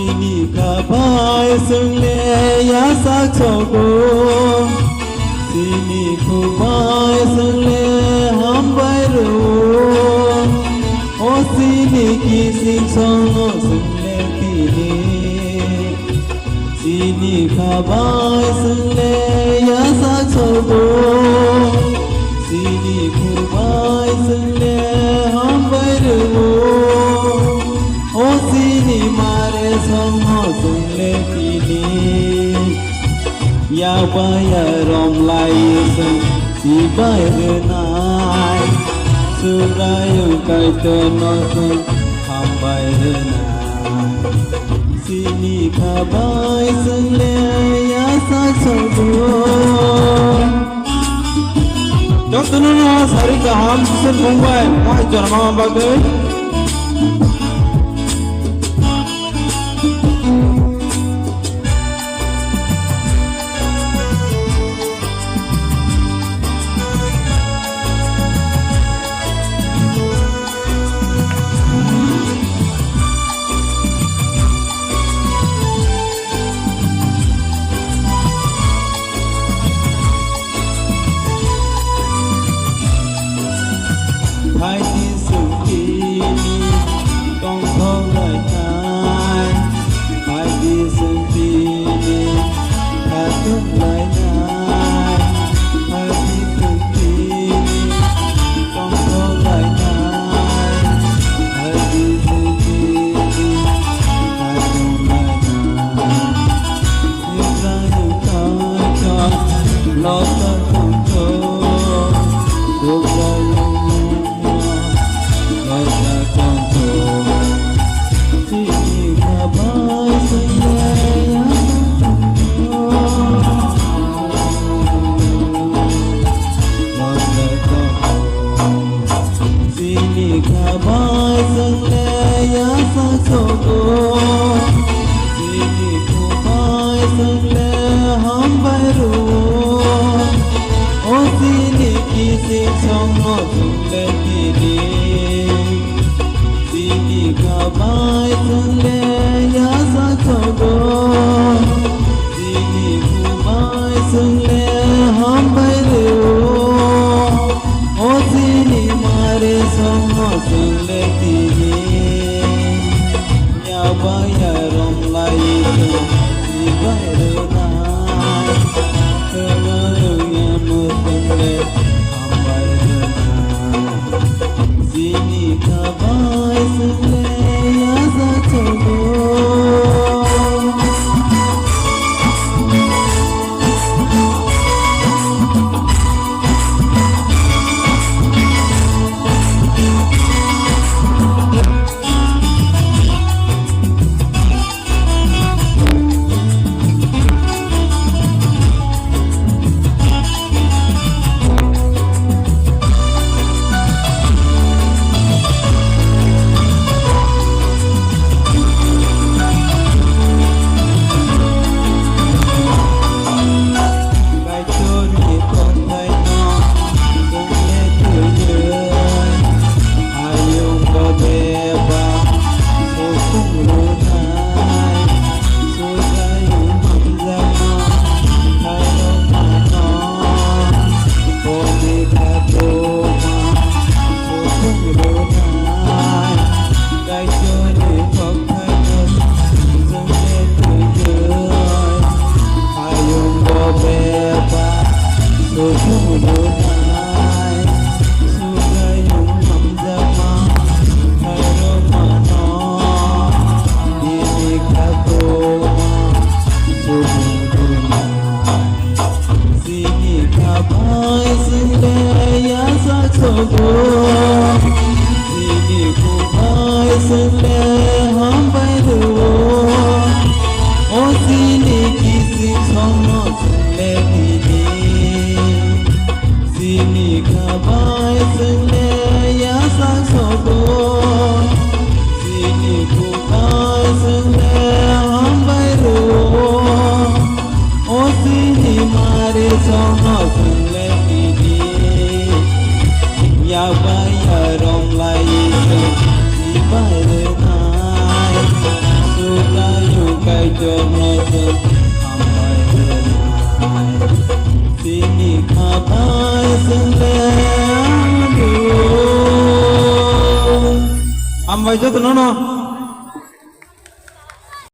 Sini kapai sungle ya saksogo Sini kapai sungle hambai ro O sini kising songo sungle tini Sini kapai sungle ya saksogo Sini kapai sungle hambai ro O sini mare songo sungle tini Ya baya rom lai sung si baya nai Surayo kai tono sung ham baya nai Sini kabai sungle ya saksogo Jom tununa sari kaham sun mumbai Mai janama bagay Hai đi sung tini Tong thong lai nai Hai đi sung tini Tha tuk lai nai Hai đi sung tini Tong thong lai nai Hai đi sung tini Tha tuk lai nai Yêu ra yêu ta cho Lo ta không cho Yêu ra yêu Kabai sungle ya saksogo Sini kabai sungle hambai ro O sini kising songo sungle tini Sini kabai sungle ya saksogo Sini kabai sungle hambai ro O sini mare songo sungle tini Ya baya rom lai si baya nai Kemaru yamu sungle hambai nai Sini kabai sungle ya saksogo Sini kabai sungle hambai ro O sini kising songo sungle tini Sini kabai sungle ya saksogo Sini kabai sungle hambai ro O sini mare songo sungle tini Ya baya rom lai si baya nai Surayo জনস তিনি খাবাই সঙ্গে আমবাই যত নন